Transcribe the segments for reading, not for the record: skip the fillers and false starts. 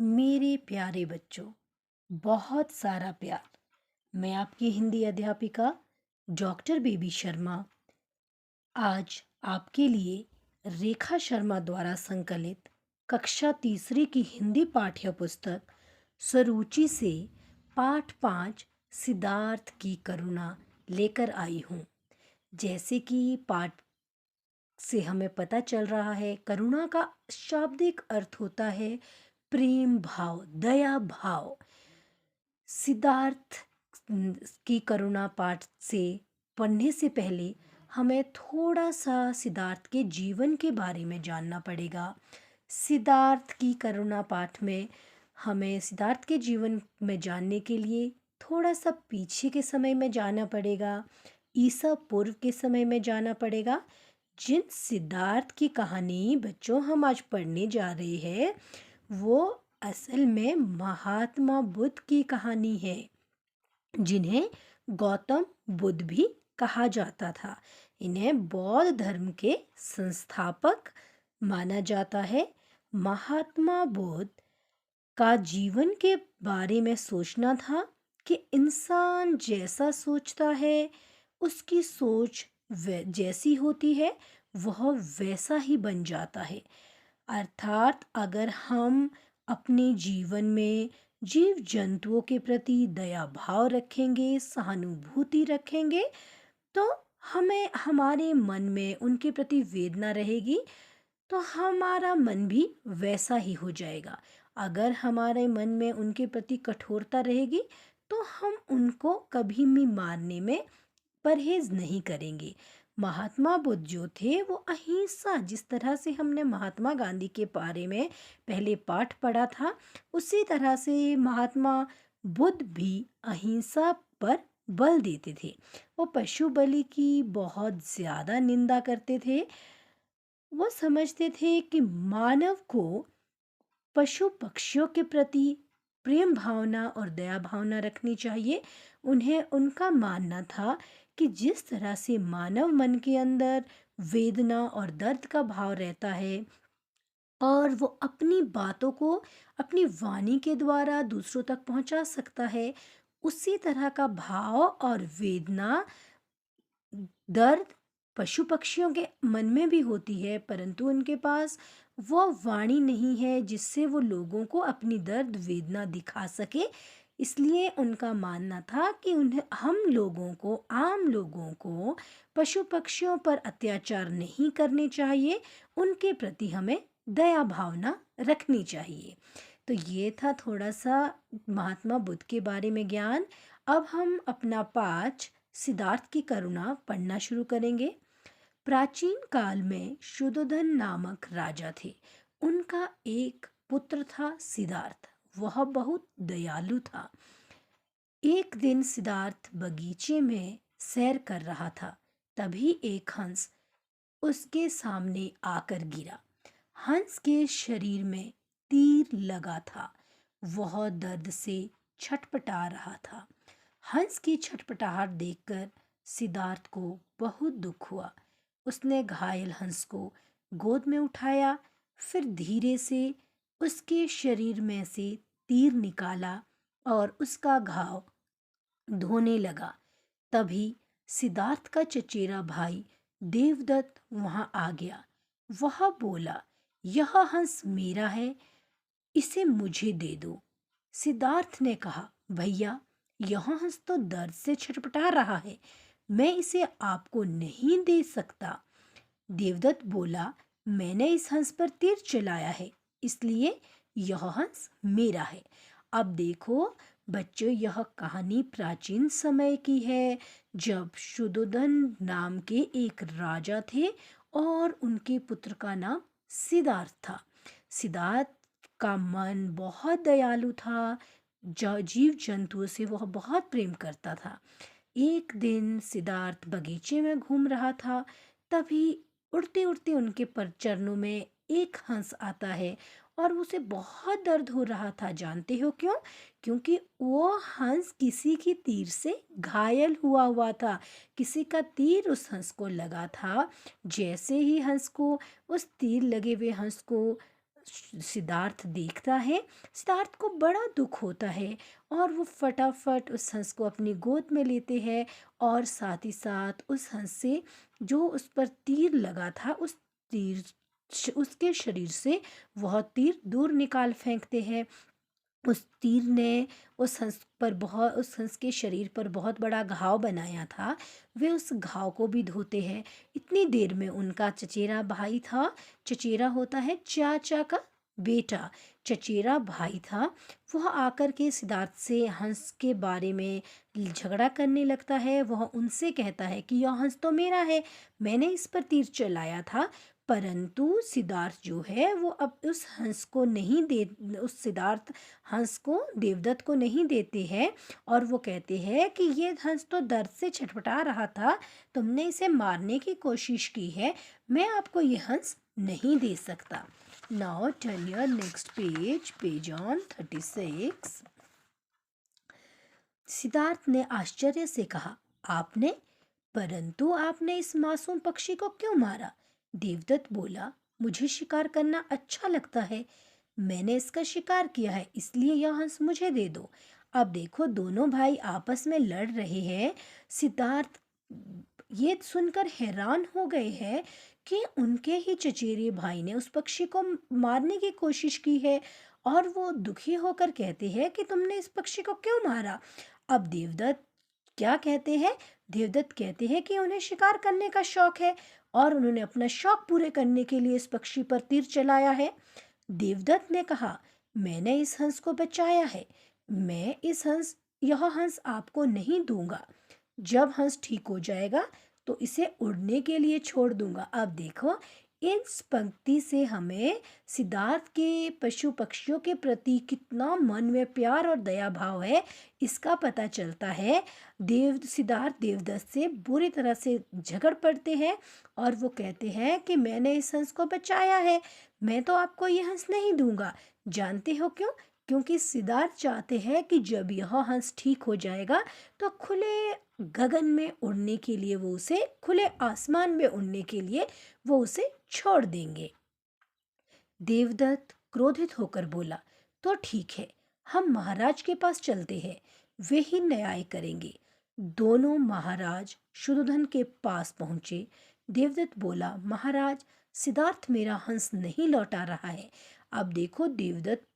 मेरे प्यारे बच्चों, बहुत सारा प्यार। मैं आपकी हिंदी अध्यापिका डॉक्टर बेबी शर्मा आज आपके लिए रेखा शर्मा द्वारा संकलित कक्षा तीसरी की हिंदी पाठ्य पुस्तक स्वरूचि से पाठ 5 सिद्धार्थ की करुणा लेकर आई हूँ। जैसे कि पाठ से हमें पता चल रहा है, करुणा का शाब्दिक अर्थ होता है प्रेम भाव, दया भाव। सिद्धार्थ की करुणा पाठ से पढ़ने से पहले हमें थोड़ा सा सिद्धार्थ के जीवन के बारे में जानना पड़ेगा। सिद्धार्थ की करुणा पाठ में हमें सिद्धार्थ के जीवन में जानने के लिए थोड़ा सा पीछे के समय में जाना पड़ेगा, ईसा पूर्व के समय में जाना पड़ेगा। जिन सिद्धार्थ की कहानी बच्चों हम आज पढ़ने जा रहे हैं, वो असल में महात्मा बुद्ध की कहानी है, जिन्हें गौतम बुद्ध भी कहा जाता था। इन्हें बौद्ध धर्म के संस्थापक माना जाता है। महात्मा बुद्ध का जीवन के बारे में सोचना था कि इंसान जैसा सोचता है, उसकी सोच जैसी होती है, वह वैसा ही बन जाता है। अर्थात अगर हम अपने जीवन में जीव जंतुओं के प्रति दया भाव रखेंगे, सहानुभूति रखेंगे, तो हमें हमारे मन में उनके प्रति वेदना रहेगी, तो हमारा मन भी वैसा ही हो जाएगा। अगर हमारे मन में उनके प्रति कठोरता रहेगी, तो हम उनको कभी भी मारने में परहेज नहीं करेंगे। महात्मा बुद्ध जो थे वो अहिंसा, जिस तरह से हमने महात्मा गांधी के बारे में पहले पाठ पढ़ा था, उसी तरह से महात्मा बुद्ध भी अहिंसा पर बल देते थे। वो पशु बलि की बहुत ज़्यादा निंदा करते थे। वो समझते थे कि मानव को पशु पक्षियों के प्रति प्रेम भावना और दया भावना रखनी चाहिए। उन्हें उनका मानना था कि जिस तरह से मानव मन के अंदर वेदना और दर्द का भाव रहता है, और वो अपनी बातों को अपनी वाणी के द्वारा दूसरों तक पहुंचा सकता है, उसी तरह का भाव और वेदना, दर्द पशु पक्षियों के मन में भी होती है, परंतु उनके पास वो वाणी नहीं है जिससे वो लोगों को अपनी दर्द वेदना दिखा सके। इसलिए उनका मानना था कि उन्हें हम लोगों को, आम लोगों को पशु पक्षियों पर अत्याचार नहीं करने चाहिए, उनके प्रति हमें दया भावना रखनी चाहिए। तो ये था थोड़ा सा महात्मा बुद्ध के बारे में ज्ञान। अब हम अपना पाठ सिद्धार्थ की करुणा पढ़ना शुरू करेंगे। प्राचीन काल में शुद्धोधन नामक राजा थे। उनका एक पुत्र था सिद्धार्थ। वह बहुत दयालु था। एक दिन सिद्धार्थ बगीचे में सैर कर रहा था। तभी एक हंस उसके सामने आकर गिरा। हंस के शरीर में तीर लगा था। वह दर्द से छटपटा रहा था। हंस की छटपटाहट देखकर सिद्धार्थ को बहुत दुख हुआ। उसने घायल हंस को गोद में उठाया, फिर धीरे से उसके शरीर में से तीर निकाला और उसका घाव धोने लगा। तभी सिद्धार्थ का चचेरा भाई देवदत्त वहां आ गया। वह बोला, यह हंस मेरा है, इसे मुझे दे दो। सिद्धार्थ ने कहा, भैया, यह हंस तो दर्द से छटपटा रहा है, मैं इसे आपको नहीं दे सकता। देवदत्त बोला, मैंने इस हंस पर तीर चलाया है, इसलिए यह हंस मेरा है। अब देखो बच्चों, यह कहानी प्राचीन समय की है, जब शुद्धोधन नाम के एक राजा थे और उनके पुत्र का नाम सिद्धार्थ था। सिद्धार्थ का मन बहुत दयालु था। जीव जंतुओं से वह बहुत प्रेम करता था। एक दिन सिद्धार्थ बगीचे में घूम रहा था। तभी उड़ते उड़ते उनके पर चरणों में एक हंस आता है और उसे बहुत दर्द हो रहा था। जानते हो क्यों? क्योंकि वो हंस किसी की तीर से घायल हुआ हुआ था। किसी का तीर उस हंस को लगा था। जैसे ही हंस को, उस तीर लगे हुए हंस को सिद्धार्थ देखता है, सिद्धार्थ को बड़ा दुख होता है और वो फटाफट उस हंस को अपनी गोद में लेते हैं और साथ ही साथ उस हंस से जो उस पर तीर लगा था उस तीर उसके शरीर से वह तीर दूर निकाल फेंकते हैं। उस तीर ने उस हंस के शरीर पर बहुत बड़ा घाव बनाया था। वे उस घाव को भी धोते हैं। इतनी देर में उनका चचेरा भाई था। चचेरा होता है चाचा का बेटा। चचेरा भाई था। वह आकर के सिद्धार्थ से हंस के बारे में झगड़ा करने लगता है। वह उनसे कहता है कि यह हंस तो मेरा है, मैंने इस पर तीर चलाया था। परंतु सिद्धार्थ जो है वो अब उस हंस को नहीं दे उस सिद्धार्थ हंस को देवदत्त को नहीं देते हैं और वो कहते हैं कि ये हंस तो दर्द से छटपटा रहा था, तुमने इसे मारने की कोशिश की है, मैं आपको ये हंस नहीं दे सकता। Now turn your next page on 36। Siddharth ने आश्चर्य से कहा, आपने? परंतु आपने इस मासूम पक्षी को क्यों मारा? देवदत्त बोला, मुझे शिकार करना अच्छा लगता है, मैंने इसका शिकार किया है, इसलिए यह हंस मुझे दे दो। अब देखो दोनों भाई आपस में लड़ रहे हैं। सिद्धार्थ ये सुनकर हैरान हो गए हैं कि उनके ही चचेरे भाई ने उस पक्षी को मारने की कोशिश की है और वो दुखी होकर कहते हैं कि तुमने इस पक्षी को क्यों मारा? अब देवदत्त क्या कहते हैं? देवदत्त कहते हैं कि उन्हें शिकार करने का शौक है और उन्होंने अपना शौक पूरे करने के लिए इस पक्षी पर तीर चलाया है। देवदत्त ने कहा, मैंने इस हंस को बचाया है, मैं यह हंस आपको नहीं दूंगा। जब हंस ठीक हो जाएगा तो इसे उड़ने के लिए छोड़ दूंगा। अब देखो इस पंक्ति से हमें सिद्धार्थ के पशु पक्षियों के प्रति कितना मन में प्यार और दया भाव है इसका पता चलता है। सिद्धार्थ देवदत्त से बुरी तरह से झगड़ पड़ते हैं और वो कहते हैं कि मैंने इस हंस को बचाया है, मैं तो आपको ये हंस नहीं दूंगा। जानते हो क्यों? क्योंकि सिद्धार्थ चाहते हैं कि जब यह हंस ठीक हो जाएगा तो गगन में उड़ने के लिए वो उसे खुले आसमान में उड़ने के लिए वो उसे छोड़ देंगे। देवदत्त क्रोधित होकर बोला, तो ठीक है, हम महाराज के पास चलते हैं, वे ही न्याय करेंगे। दोनों महाराज शुद्धोधन के पास पहुंचे। देवदत्त बोला, महाराज, सिद्धार्थ मेरा हंस नहीं लौटा रहा है। अब देखो देवदत्त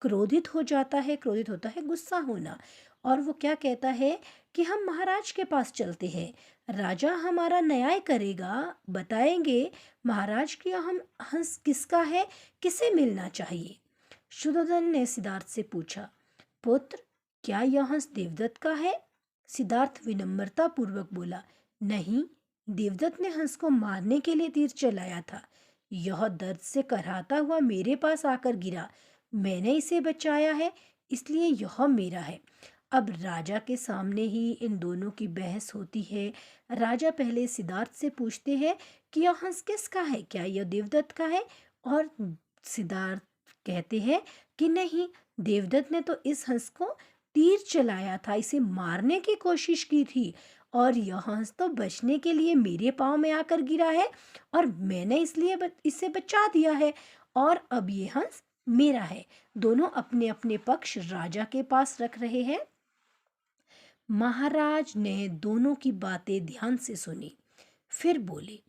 क्रोधित होता है, गुस्सा होना, और वो क्या कहता है कि हम महाराज के पास चलते हैं, राजा हमारा न्याय करेगा, बताएंगे महाराज कि हम हंस किसका है, किसे मिलना चाहिए। शुद्धोधन ने सिद्धार्थ से पूछा, पुत्र, क्या यह हंस देवदत्त का है? सिद्धार्थ विनम्रता पूर्वक बोला, नहीं, देवदत्त ने हंस को मारने के लिए तीर चलाया था। यह दर्द से कराहता हुआ मेरे पास आकर गिरा, मैंने इसे बचाया है, इसलिए यह मेरा है। अब राजा के सामने ही इन दोनों की बहस होती है। राजा पहले सिद्धार्थ से पूछते हैं कि यह हंस किसका है, क्या यह देवदत्त का है? और सिद्धार्थ कहते हैं कि नहीं, देवदत्त ने तो इस हंस को तीर चलाया था, इसे मारने की कोशिश की थी, और यह हंस तो बचने के लिए मेरे पाँव में आकर गिरा है और मैंने इसलिए इसे बचा दिया है, और अब ये हंस मेरा है। दोनों अपने अपने पक्ष राजा के पास रख रहे हैं। महाराज ने दोनों की बातें ध्यान से सुनी, फिर बोले,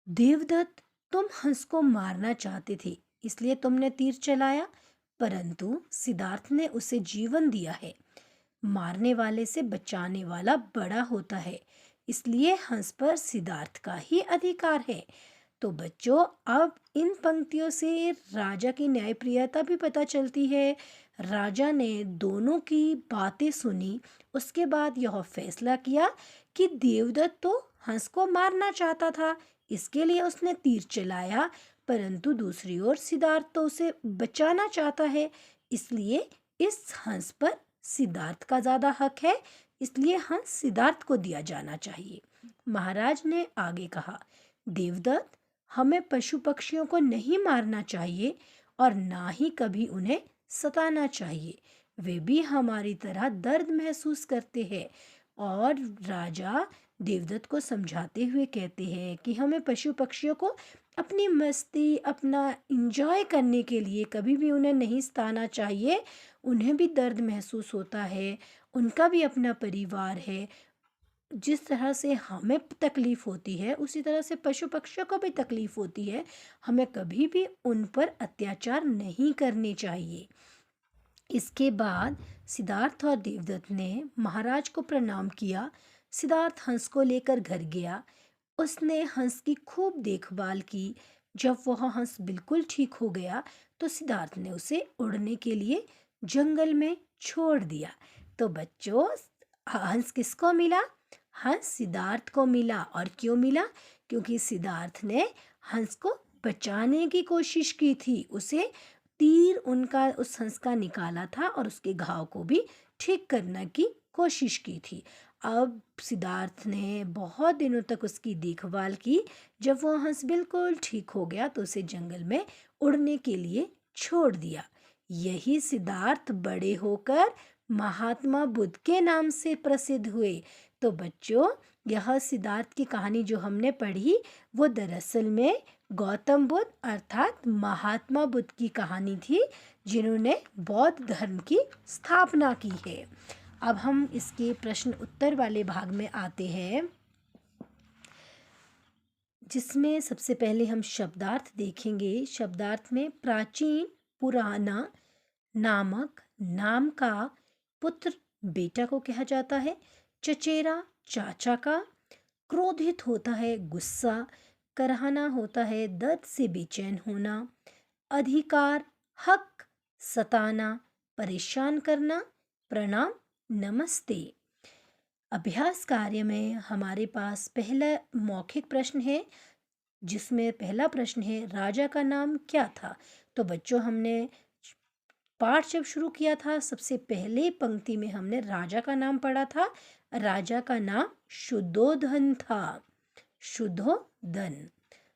देवदत्त, तुम हंस को मारना चाहते थे, इसलिए तुमने तीर चलाया, परंतु सिद्धार्थ ने उसे जीवन दिया है। मारने वाले से बचाने वाला बड़ा होता है, इसलिए हंस पर सिद्धार्थ का ही अधिकार है। तो बच्चों, अब इन पंक्तियों से राजा की न्यायप्रियता भी पता चलती है। राजा ने दोनों की बातें सुनी, उसके बाद यह फैसला किया कि देवदत्त तो हंस को मारना चाहता था, इसके लिए उसने तीर चलाया, परंतु दूसरी ओर सिद्धार्थ तो उसे बचाना चाहता है, इसलिए इस हंस पर सिद्धार्थ का ज़्यादा हक है, इसलिए हंस सिद्धार्थ को दिया जाना चाहिए। महाराज ने आगे कहा, देवदत्त, हमें पशु पक्षियों को नहीं मारना चाहिए और ना ही कभी उन्हें सताना चाहिए, वे भी हमारी तरह दर्द महसूस करते हैं। और राजा देवदत्त को समझाते हुए कहते हैं कि हमें पशु पक्षियों को अपनी मस्ती, अपना एंजॉय करने के लिए कभी भी उन्हें नहीं सताना चाहिए। उन्हें भी दर्द महसूस होता है, उनका भी अपना परिवार है। जिस तरह से हमें तकलीफ़ होती है, उसी तरह से पशु-पक्षियों को भी तकलीफ़ होती है। हमें कभी भी उन पर अत्याचार नहीं करने चाहिए। इसके बाद सिद्धार्थ और देवदत्त ने महाराज को प्रणाम किया। सिद्धार्थ हंस को लेकर घर गया। उसने हंस की खूब देखभाल की। जब वह हंस बिल्कुल ठीक हो गया तो सिद्धार्थ ने उसे उड़ने के लिए जंगल में छोड़ दिया। तो बच्चों, हंस किसको मिला? हंस सिद्धार्थ को मिला। और क्यों मिला? क्योंकि सिद्धार्थ ने हंस को बचाने की कोशिश की थी। उसे तीर उनका उस हंस का निकाला था और उसके घाव को भी ठीक करने की कोशिश की थी। अब सिद्धार्थ ने बहुत दिनों तक उसकी देखभाल की। जब वो हंस बिल्कुल ठीक हो गया तो उसे जंगल में उड़ने के लिए छोड़ दिया। यही सिद्धार्थ बड़े होकर महात्मा बुद्ध के नाम से प्रसिद्ध हुए। तो बच्चों, यह सिद्धार्थ की कहानी जो हमने पढ़ी, वो दरअसल में गौतम बुद्ध अर्थात महात्मा बुद्ध की कहानी थी, जिन्होंने बौद्ध धर्म की स्थापना की है। अब हम इसके प्रश्न उत्तर वाले भाग में आते हैं, जिसमें सबसे पहले हम शब्दार्थ देखेंगे। शब्दार्थ में प्राचीन, पुराना, नामक, नाम का, पुत्र बेटा को कहा जाता है, चचेरा चाचा का, क्रोधित होता है गुस्सा, कराहना होता है दर्द से बेचैन होना, अधिकार हक, सताना परेशान करना, प्रणाम नमस्ते। अभ्यास कार्य में हमारे पास पहला मौखिक प्रश्न है, जिसमें पहला प्रश्न है राजा का नाम क्या था। तो बच्चों, हमने पाठ जब शुरू किया था, सबसे पहले पंक्ति में हमने राजा का नाम पढ़ा था। राजा का नाम शुद्धोधन था। शुद्धोधन।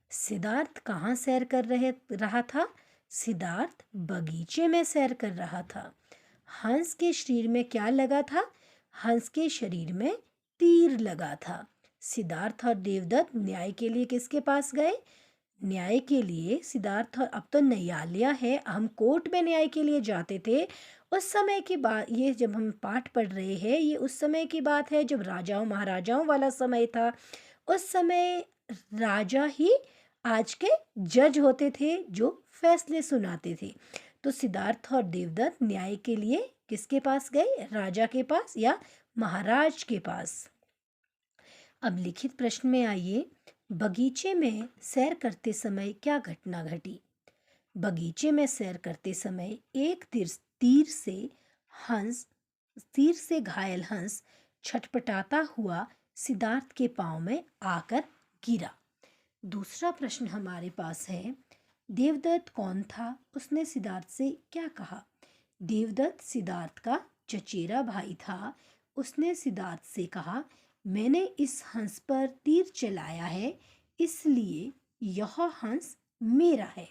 सिद्धार्थ कहाँ सैर कर रहा था? सिद्धार्थ बगीचे में सैर कर रहा था। हंस के शरीर में क्या लगा था? हंस के शरीर में तीर लगा था। सिद्धार्थ और देवदत्त न्याय के लिए किसके पास गए? न्याय के लिए सिद्धार्थ। और अब तो न्यायालय है, हम कोर्ट में न्याय के लिए जाते थे। उस समय की बात, ये जब हम पाठ पढ़ रहे हैं, ये उस समय की बात है जब राजाओं महाराजाओं वाला समय था। उस समय राजा ही आज के जज होते थे, जो फैसले सुनाते थे। तो सिद्धार्थ और देवदत्त न्याय के लिए किसके पास गए? राजा के पास या महाराज के पास। अब लिखित प्रश्न में आइए। बगीचे में सैर करते समय क्या घटना घटी? बगीचे में सैर करते समय एक तीर से घायल हंस छटपटाता हुआ सिद्धार्थ के पांव में आकर गिरा। दूसरा प्रश्न हमारे पास है, देवदत्त कौन था? उसने सिद्धार्थ से क्या कहा? देवदत्त सिद्धार्थ का चचेरा भाई था। उसने सिद्धार्थ से कहा, मैंने इस हंस पर तीर चलाया है, इसलिए यह हंस मेरा है।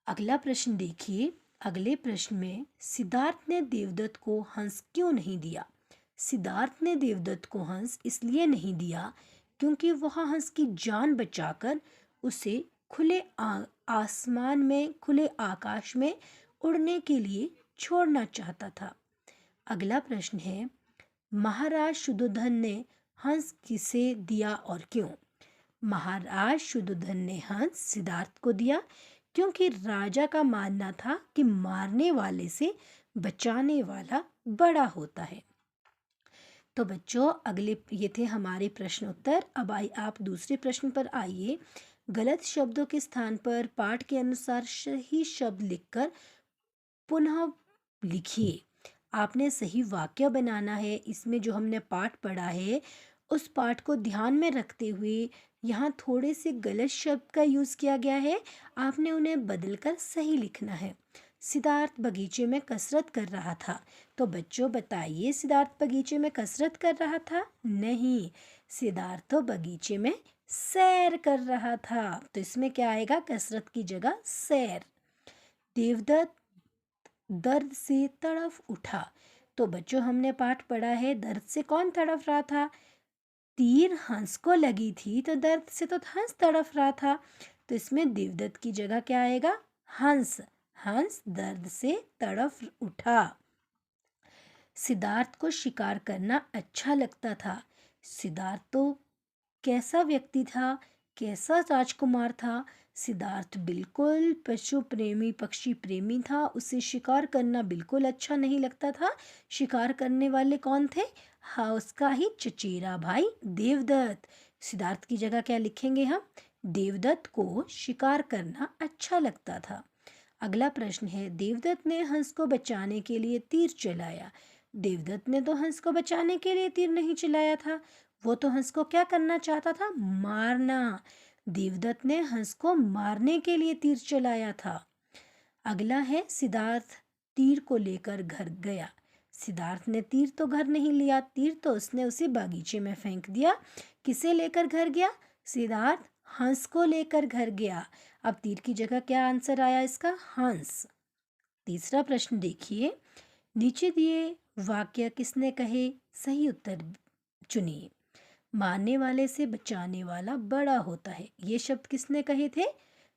अगला प्रश्न देखिए। अगले प्रश्न में सिद्धार्थ ने देवदत्त को हंस क्यों नहीं दिया? सिद्धार्थ ने देवदत्त को हंस इसलिए नहीं दिया क्योंकि वह हंस की जान बचाकर उसे खुले आसमान में, खुले आकाश में उड़ने के लिए छोड़ना चाहता था। अगला प्रश्न है, महाराज शुद्धोधन ने हंस किसे दिया और क्यों? महाराज शुद्धोधन ने हंस सिद्धार्थ को दिया क्योंकि राजा का मानना था कि मारने वाले से बचाने वाला बड़ा होता है। तो बच्चों, अगले ये थे हमारे प्रश्न उत्तर। अब आप दूसरे प्रश्न पर आइए। गलत शब्दों के स्थान पर पाठ के अनुसार सही शब्द लिखकर पुनः लिखिए। आपने सही वाक्य बनाना है। इसमें जो हमने पाठ पढ़ा है, उस पाठ को ध्यान में रखते हुए यहाँ थोड़े से गलत शब्द का यूज़ किया गया है, आपने उन्हें बदलकर सही लिखना है। सिद्धार्थ बगीचे में कसरत कर रहा था। तो बच्चों बताइए, सिद्धार्थ बगीचे में कसरत कर रहा था? नहीं, सिद्धार्थ तो बगीचे में सैर कर रहा था। तो इसमें क्या आएगा? कसरत की जगह सैर। देवदत्त दर्द से तड़फ उठा। तो बच्चों, हमने पाठ पढ़ा है, दर्द से कौन तड़फ रहा था? तीर हंस को लगी थी, तो दर्द से तो हंस तड़फ रहा था। तो इसमें देवदत्त की जगह क्या आएगा? हंस। हंस दर्द से तड़फ उठा। सिद्धार्थ को शिकार करना अच्छा लगता था। सिद्धार्थ तो कैसा व्यक्ति था, कैसा राजकुमार था? सिद्धार्थ बिल्कुल पशु प्रेमी, पक्षी प्रेमी था। उसे शिकार करना बिल्कुल अच्छा नहीं लगता था। शिकार करने वाले कौन थे? हाँ, उसका ही चचेरा भाई देवदत्त। सिद्धार्थ की जगह क्या लिखेंगे हम? देवदत्त को शिकार करना अच्छा लगता था। अगला प्रश्न है, देवदत्त ने हंस को बचाने के लिए तीर चलाया। देवदत्त ने तो हंस को बचाने के लिए तीर नहीं चलाया था। वो तो हंस को क्या करना चाहता था? मारना। देवदत्त ने हंस को मारने के लिए तीर चलाया था। अगला है, सिद्धार्थ तीर को लेकर घर गया। सिद्धार्थ ने तीर तो घर नहीं लिया, तीर तो उसने उसे बागीचे में फेंक दिया। किसे लेकर घर गया? सिद्धार्थ हंस को लेकर घर गया। अब तीर की जगह क्या आंसर आया इसका? हंस। तीसरा प्रश्न देखिए, नीचे दिए वाक्य किसने कहे? सही उत्तर चुनिए। मारने वाले से बचाने वाला बड़ा होता है, ये शब्द किसने कहे थे?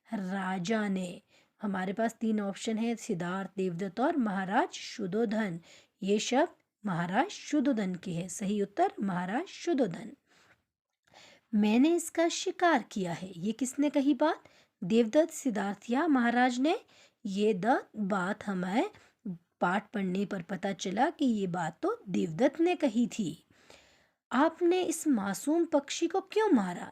राजा ने। हमारे पास 3 ऑप्शन है, सिद्धार्थ, देवदत्त और महाराज शुद्धोधन। ये शब्द महाराज शुद्धोधन के हैं। सही उत्तर महाराज शुद्धोधन। मैंने इसका शिकार किया है, ये किसने कही बात? देवदत्त, सिद्धार्थ या महाराज ने? ये बात हमें पाठ पढ़ने पर पता चला कि ये बात तो देवदत्त ने कही थी। आपने इस मासूम पक्षी को क्यों मारा?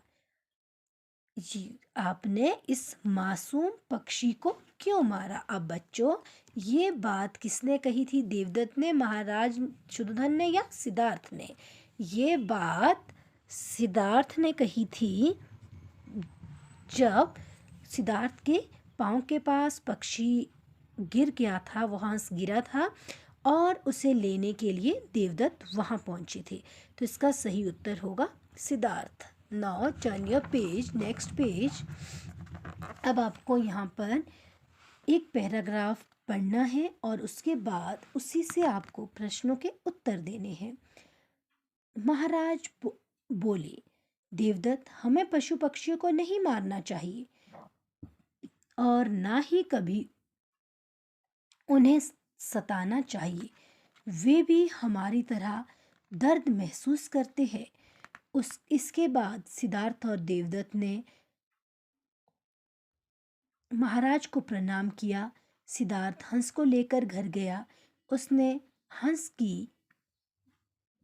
जी, आपने इस मासूम पक्षी को क्यों मारा? अब बच्चों, ये बात किसने कही थी? देवदत्त ने, महाराज शुद्धोधन ने या सिद्धार्थ ने? ये बात सिद्धार्थ ने कही थी। जब सिद्धार्थ के पाँव के पास पक्षी गिर गया था, वो हंस गिरा था और उसे लेने के लिए देवदत्त वहाँ पहुँचे थे। तो इसका सही उत्तर होगा Siddharth. Now turn your page, next page. अब आपको यहाँ पर एक पैराग्राफ पढ़ना है और उसके बाद उसी से आपको प्रश्नों के उत्तर देने हैं। महाराज बोले, देवदत्त, हमें पशु पक्षियों को नहीं मारना चाहिए और ना ही कभी उन्हें सताना चाहिए। वे भी हमारी तरह दर्द महसूस करते हैं। इसके बाद सिद्धार्थ और देवदत्त ने महाराज को प्रणाम किया। सिद्धार्थ हंस को लेकर घर गया। उसने हंस की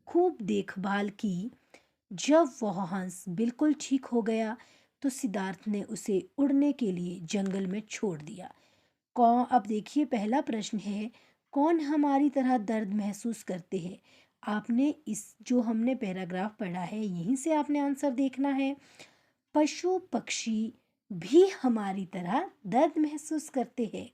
खूब देखभाल की। जब वह हंस बिल्कुल ठीक हो गया तो सिद्धार्थ ने उसे उड़ने के लिए जंगल में छोड़ दिया। अब देखिए, पहला प्रश्न है, कौन हमारी तरह दर्द महसूस करते हैं? आपने इस जो हमने पैराग्राफ पढ़ा है, यहीं से आपने आंसर देखना है। पशु पक्षी भी हमारी तरह दर्द महसूस करते हैं।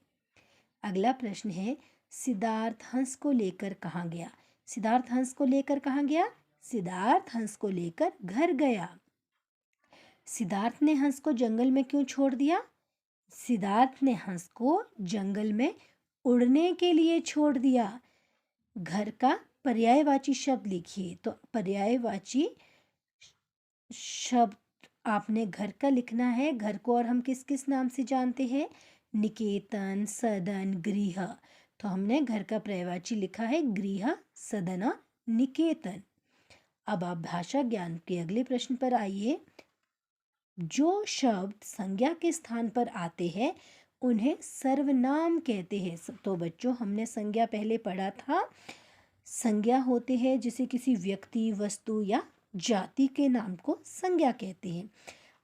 अगला प्रश्न है, सिद्धार्थ हंस को लेकर कहाँ गया? सिद्धार्थ हंस को लेकर कहाँ गया? सिद्धार्थ हंस को लेकर घर गया। सिद्धार्थ ने हंस को जंगल में क्यों छोड़ दिया? सिद्धार्थ ने हंस को जंगल में उड़ने के लिए छोड़ दिया। घर का पर्यायवाची शब्द लिखिए। तो पर्यायवाची शब्द आपने घर का लिखना है। घर को और हम किस किस नाम से जानते हैं? निकेतन, सदन, गृह। तो हमने घर का पर्यायवाची लिखा है गृह, सदन और निकेतन। अब आप भाषा ज्ञान के अगले प्रश्न पर आइए। जो शब्द संज्ञा के स्थान पर आते हैं उन्हें सर्वनाम कहते हैं। तो बच्चों, हमने संज्ञा पहले पढ़ा था। संज्ञा होते हैं जिसे किसी व्यक्ति, वस्तु या जाति के नाम को संज्ञा कहते हैं।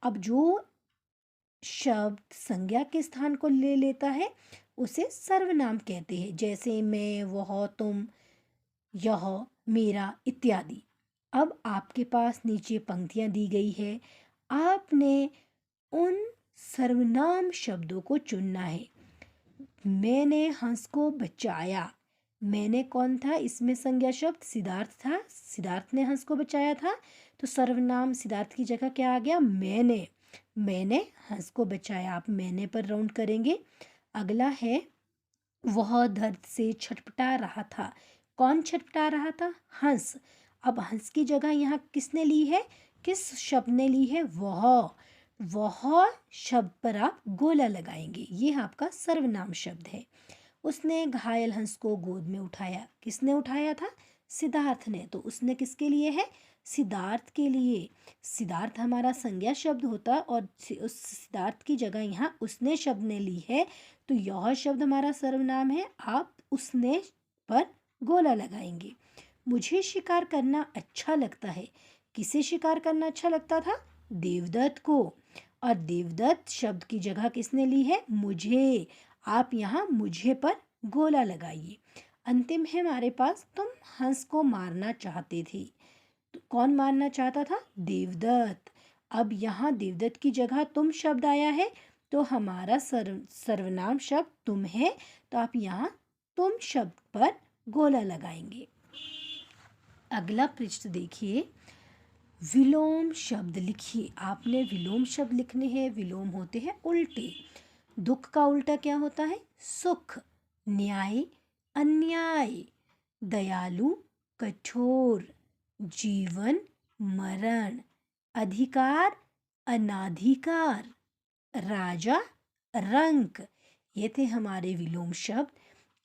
अब जो शब्द संज्ञा के स्थान को ले लेता है उसे सर्वनाम कहते हैं, जैसे मैं, वह, तुम, यह, मेरा इत्यादि। अब आपके पास नीचे पंक्तियां दी गई है। आपने उन सर्वनाम शब्दों को चुनना है। मैंने हंस को बचाया। मैंने कौन था? इसमें संज्ञा शब्द सिद्धार्थ था। सिद्धार्थ ने हंस को बचाया था, तो सर्वनाम सिद्धार्थ की जगह क्या आ गया? मैंने। मैंने हंस को बचाया। आप मैंने पर राउंड करेंगे। अगला है, वह दर्द से छटपटा रहा था। कौन छटपटा रहा था? हंस। अब हंस की जगह यहाँ किसने ली है? किस शब्द ने ली है? वह। वह शब्द पर आप गोला लगाएंगे। ये आपका सर्वनाम शब्द है। उसने घायल हंस को गोद में उठाया। किसने उठाया था? सिद्धार्थ ने। तो उसने किसके लिए है? सिद्धार्थ के लिए। सिद्धार्थ हमारा संज्ञा शब्द होता और उस सिद्धार्थ की जगह यहाँ उसने शब्द ने ली है, तो यह शब्द हमारा सर्वनाम है। आप उसने पर गोला लगाएंगे। मुझे शिकार करना अच्छा लगता है। किसे शिकार करना अच्छा लगता था? देवदत्त को। और देवदत्त शब्द की जगह किसने ली है? मुझे। आप यहाँ मुझे पर गोला लगाइए। अंतिम है हमारे पास, तुम हंस को मारना चाहते थे। तो कौन मारना चाहता था? देवदत्त। अब यहाँ देवदत्त की जगह तुम शब्द आया है, तो हमारा सर्वनाम शब्द तुम है, तो आप यहाँ तुम शब्द पर गोला लगाएंगे। अगला पृष्ठ देखिए। विलोम शब्द लिखिए। आपने विलोम शब्द लिखने हैं। विलोम होते हैं उल्टे। दुख का उल्टा क्या होता है? सुख। न्याय अन्याय। दयालु कठोर। जीवन मरण। अधिकार अनाधिकार। राजा रंक। ये थे हमारे विलोम शब्द।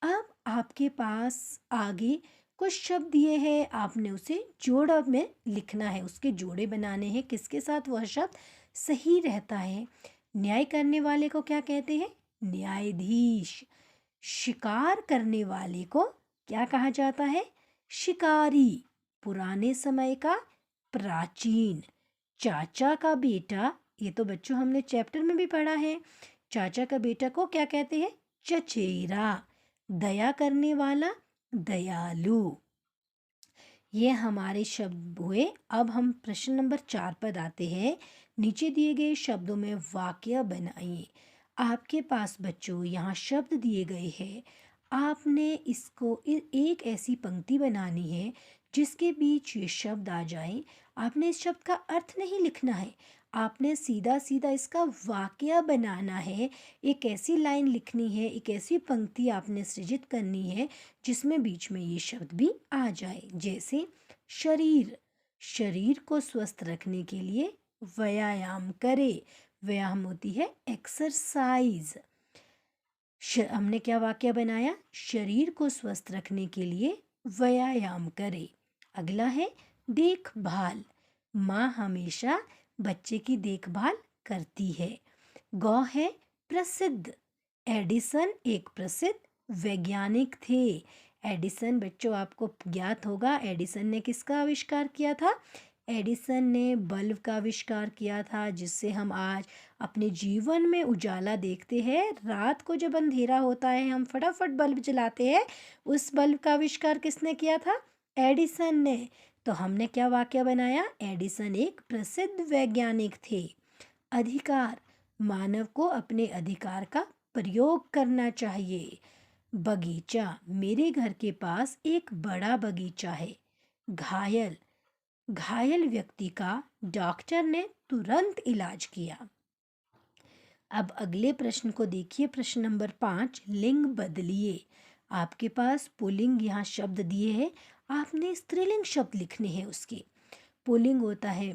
अब आपके पास आगे कुछ शब्द दिए हैं, आपने उसे जोड़ा में लिखना है, उसके जोड़े बनाने हैं, किसके साथ वह शब्द सही रहता है। न्याय करने वाले को क्या कहते हैं? न्यायाधीश। शिकार करने वाले को क्या कहा जाता है? शिकारी। पुराने समय का प्राचीन। चाचा का बेटा, ये तो बच्चों हमने चैप्टर में भी पढ़ा है। चाचा का बेटा को क्या कहते हैं? चचेरा। दया करने वाला दयालु। ये हमारे शब्द हुए। अब हम प्रश्न नंबर 4 पर आते हैं। नीचे दिए गए शब्दों में वाक्य बनाइए। आपके पास बच्चों यहाँ शब्द दिए गए हैं। आपने इसको एक ऐसी पंक्ति बनानी है जिसके बीच ये शब्द आ जाए। आपने इस शब्द का अर्थ नहीं लिखना है, आपने सीधा सीधा इसका वाक्य बनाना है। एक ऐसी लाइन लिखनी है, एक ऐसी पंक्ति आपने सृजित करनी है जिसमें बीच में ये शब्द भी आ जाए। जैसे शरीर। शरीर को स्वस्थ रखने के लिए व्यायाम करे। व्यायाम होती है एक्सरसाइज। हमने क्या वाक्य बनाया? शरीर को स्वस्थ रखने के लिए व्यायाम करे। अगला है देखभाल। माँ हमेशा बच्चे की देखभाल करती है। गौ है प्रसिद्ध। एडिसन एक प्रसिद्ध वैज्ञानिक थे। एडिसन बच्चों आपको ज्ञात होगा, एडिसन ने किसका आविष्कार किया था? एडिसन ने बल्ब का आविष्कार किया था, जिससे हम आज अपने जीवन में उजाला देखते हैं। रात को जब अंधेरा होता है हम फटाफट बल्ब जलाते हैं। उस बल्ब का आविष्कार किसने किया था? एडिसन ने। तो हमने क्या वाक्य बनाया? एडिसन एक प्रसिद्ध वैज्ञानिक थे। अधिकार। मानव को अपने अधिकार का प्रयोग करना चाहिए। बगीचा। मेरे घर के पास एक बड़ा बगीचा है। घायल। घायल व्यक्ति का डॉक्टर ने तुरंत इलाज किया। अब अगले प्रश्न को देखिए। प्रश्न नंबर 5, लिंग बदलिए। आपके पास पुल्लिंग यहाँ शब्द दिए हैं, आपने स्त्रीलिंग शब्द लिखने हैं उसके। पुल्लिंग होता है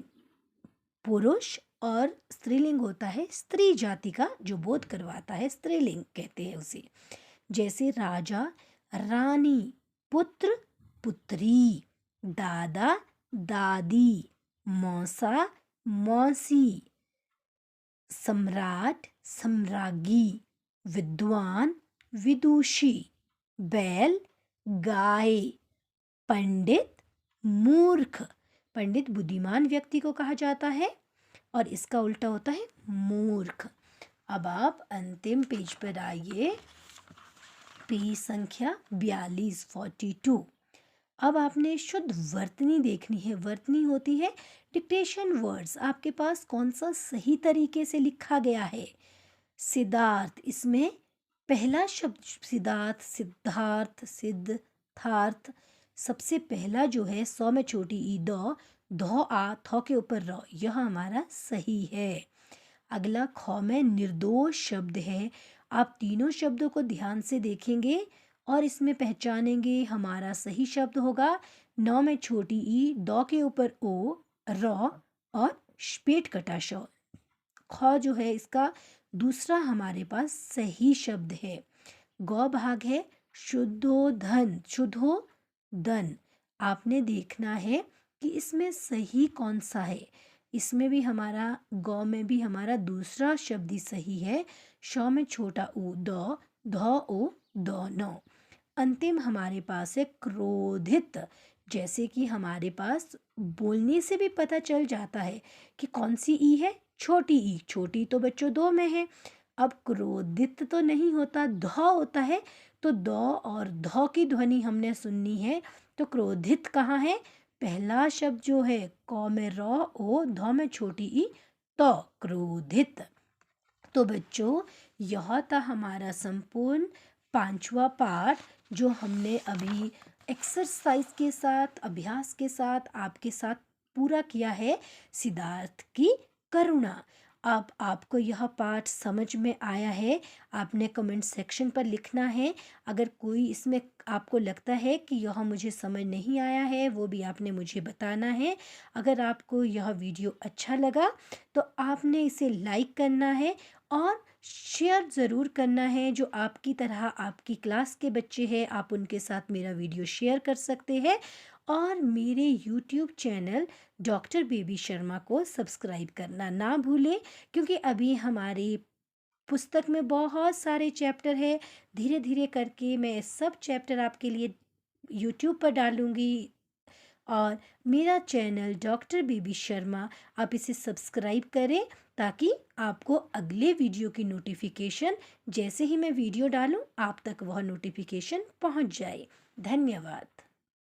पुरुष और स्त्रीलिंग होता है स्त्री जाति का, जो बोध करवाता है, स्त्रीलिंग कहते हैं उसे। जैसे राजा रानी, पुत्र पुत्री, दादा दादी, मौसा मौसी, सम्राट सम्राज्ञी, विद्वान विदुषी, बैल गाय, पंडित मूर्ख। पंडित बुद्धिमान व्यक्ति को कहा जाता है और इसका उल्टा होता है मूर्ख। अब आप अंतिम पेज पर आइए, पेज संख्या 42 42। अब आपने शुद्ध वर्तनी देखनी है। वर्तनी होती है डिक्टेशन वर्ड्स। आपके पास कौन सा सही तरीके से लिखा गया है? सिद्धार्थ, इसमें पहला शब्द सिद्धार्थ, सिद्धार्थ, सिद्धार्थ, सबसे पहला जो है 100 में छोटी ई धो आ थौ के ऊपर रौ, यह हमारा सही है। अगला ख में निर्दोष शब्द है। आप तीनों शब्दों को ध्यान से देखेंगे और इसमें पहचानेंगे हमारा सही शब्द होगा 9 में छोटी ई, दो के ऊपर ओ, रौ और पेट कटा शौ। ख जो है इसका दूसरा हमारे पास सही शब्द है। गौ भाग है शुद्धोधन, शुद्धोदन। आपने देखना है कि इसमें सही कौन सा है। इसमें भी हमारा गौ में भी हमारा दूसरा शब्द ही सही है। श में छोटा ऊ, द, ध, ओ, द, न। अंतिम हमारे पास है क्रोधित। जैसे कि हमारे पास बोलने से भी पता चल जाता है कि कौन सी ई है, छोटी ई। छोटी तो बच्चों दो में है। अब क्रोधित तो नहीं होता, ध होता है, तो द और ध की ध्वनि हमने सुननी है। तो क्रोधित कहाँ है? पहला शब्द जो है क में र, ओ, ध में छोटी ई, त, क्रोधित। तो बच्चों यह था हमारा संपूर्ण 5वां पाठ जो हमने अभी एक्सरसाइज के साथ, अभ्यास के साथ आपके साथ पूरा किया है, सिद्धार्थ की करुणा। अब आपको यह पाठ समझ में आया है? आपने कमेंट सेक्शन पर लिखना है। अगर कोई इसमें आपको लगता है कि यह मुझे समझ नहीं आया है, वो भी आपने मुझे बताना है। अगर आपको यह वीडियो अच्छा लगा तो आपने इसे लाइक करना है और शेयर ज़रूर करना है। जो आपकी तरह आपकी क्लास के बच्चे हैं, आप उनके साथ मेरा वीडियो शेयर कर सकते हैं। और मेरे YouTube channel doctor baby Sharma को सब्सक्राइब करना ना भूलें, क्योंकि अभी हमारी पुस्तक में बहुत सारे चैप्टर हैं। धीरे धीरे करके मैं सब चैप्टर आपके लिए यूट्यूब पर डालूँगी। और मेरा चैनल डॉक्टर बेबी शर्मा, आप इसे सब्सक्राइब करें ताकि आपको अगले वीडियो की नोटिफिकेशन, जैसे ही मैं वीडियो डालूं, आप तक वह नोटिफिकेशन पहुंच जाए। धन्यवाद।